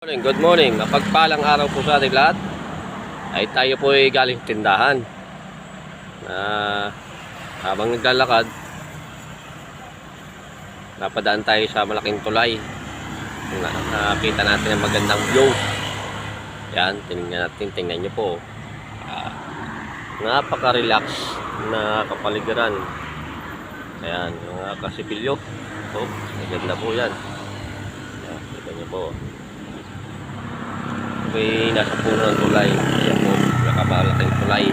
Good morning. Mapagpalang araw po sa ating lahat. Ay tayo po ay galing tindahan. Habang naglalakad, napadaan tayo sa malaking tulay. Nakita natin ang magandang view. Yan, tingnan nyo po. Napaka-relax na kapaligiran. Ayan, yung kasipilyo. Maganda po yan. Ayan, tingnan nyo po. May nasa puno ng tulay. Ayan po, nakamalaking tulay.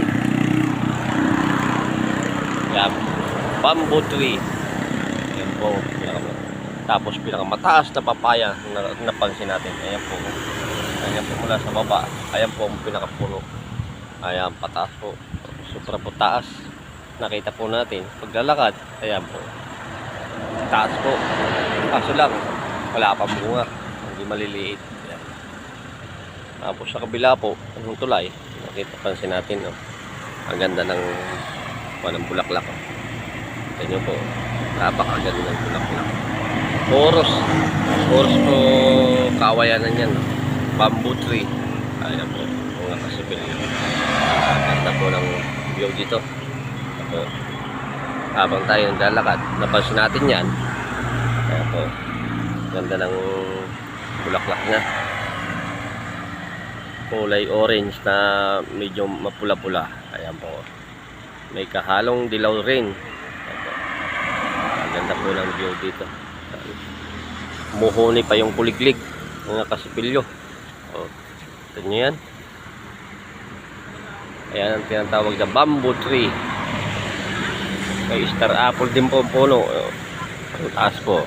Ayan, bamboo tree. Ayan po, tapos pinakamataas na papaya na napansin natin. Ayan po mula sa baba. Ayan po ang pinakapuno. Ayan, pataas po, super po taas. Nakita po natin paglalakad. Ayan po, taas po. Kaso lang, wala pang bunga, hindi maliliit. Tapos sa kabila po, ang tulay, nakita pansin natin, no? Ang ganda ng bulaklak. Ito nyo po, napakaganda ng bulaklak. Oros po kawayanan yan, no? Bamboo tree. Ayan po, mga kasipilyo. Ganda po ng view dito. Ito, habang tayo naglalakad, napansin natin yan. Ayan po, ganda ng bulaklak na. Kulay orange na medyo mapula-pula. Ayan po, may kahalong dilaw rin. Ang ganda po ng view dito. Muhuni pa yung kuliglig, mga kasipilyo. Ito nyo yan. Ayan ang tinatawag na bamboo tree. May star apple din po ang puno. Ang taas po.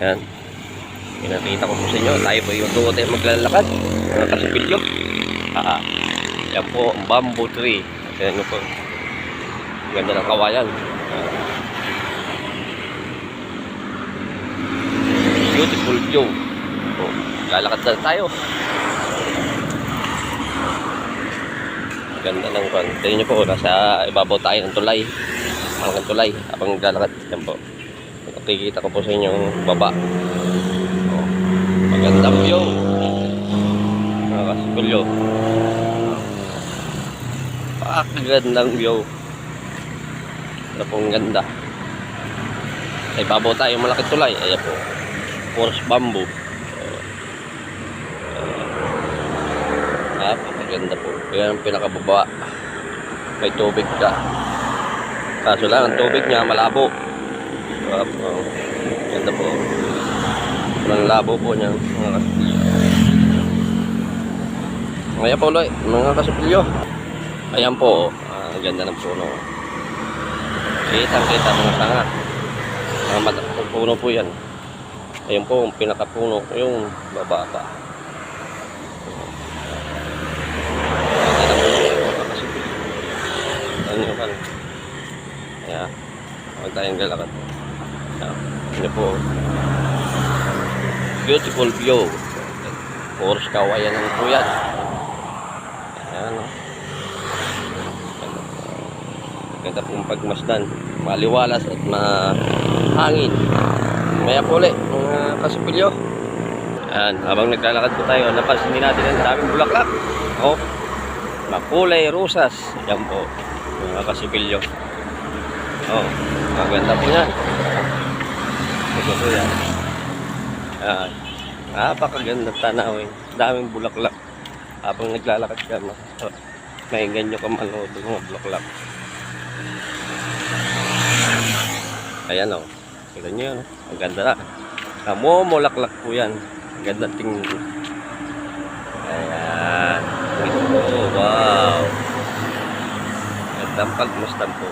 Ayan, pinakita ko po sa inyo. Tayo po yung tungo tayo maglalakad, mga kasipilyo. Yan po ang bamboo tree. Ayan nyo po, ganda ng kawayan. Beautiful view. Lalakad na tayo. Ganda ng kwan. Tingnan nyo po, nasa ibabaw tayo ng tulay. Malaking tulay habang naglalakad. Yan po, nakikita ko po sa inyo yung baba. Magandang view, mga kasipilyo. Pakagandang view. Ano pong ganda. Sa ibabaw tayo malaking tulay. Ayan po, forest bamboo. Pakaganda po. Ayan ang pinakababa. May tubig ka. Kaso lang ang tubig niya malabo. Ganda po. Malabo po niya, mga kasipilyo. Ayan po ulit, mga kasipilyo. Ayan po, ang ganda ng puno. Kita mga sanga. Mga matakot puno po yan. Ayan po, ang pinakapuno, yung baba pa. Ayan po. Ayan, huwag tayong lalakad. Ayan po, beautiful view. Oras kawayan ng kuyan. Ayan, no? Ganda pong pagmasdan. Maliwalas at mahangin. Maya po ulit, mga kasipilyo. Ayan, habang naglalakad po tayo, napansin din natin ang daming bulaklak. Makulay rosas. Ayan po, mga kasipilyo. Maganda po yan. Ito po yan. Ayan, napakaganda tanawin. Daming bulaklak. Habang naglalakad ka, mainggan nyo ka manood ng mga bulaklak. Ayan o, kita nyo yan. Ang ganda na. Namumulaklak po yan. Ang ganda tingin. Ayan. Ito, wow. Gandang pagmasdan po.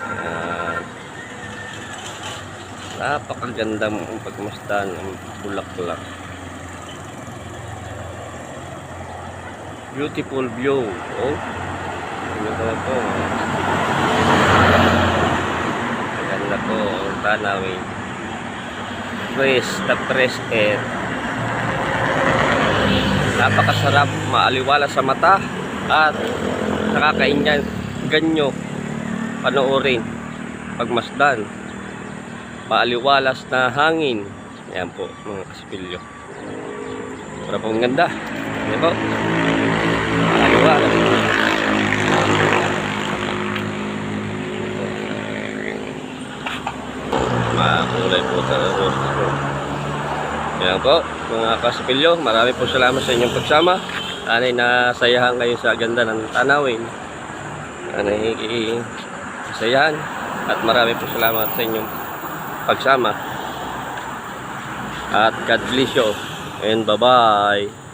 Ayan. Napakagandang pagmasdan ang bulaklak. Beautiful view. Ano naman po. Maganda po ang tanawin. Fresh air. Napakasarap, maaliwala sa mata at nakakainggan ganyo panoorin, pagmasdan. Maaliwalas na hangin, Ayan po, mga kasipilyo. Para po ang ganda. Ayan po. Ayawa. Makulay po sa roses po. Ayan po, mga kasipilyo. Marami po salamat sa inyong pagsama. Sana'y nasayahan kayo sa ganda ng tanawin. Sana'y nasayahan. At marami po salamat sa inyong pagsama. At God bless you. And bye-bye.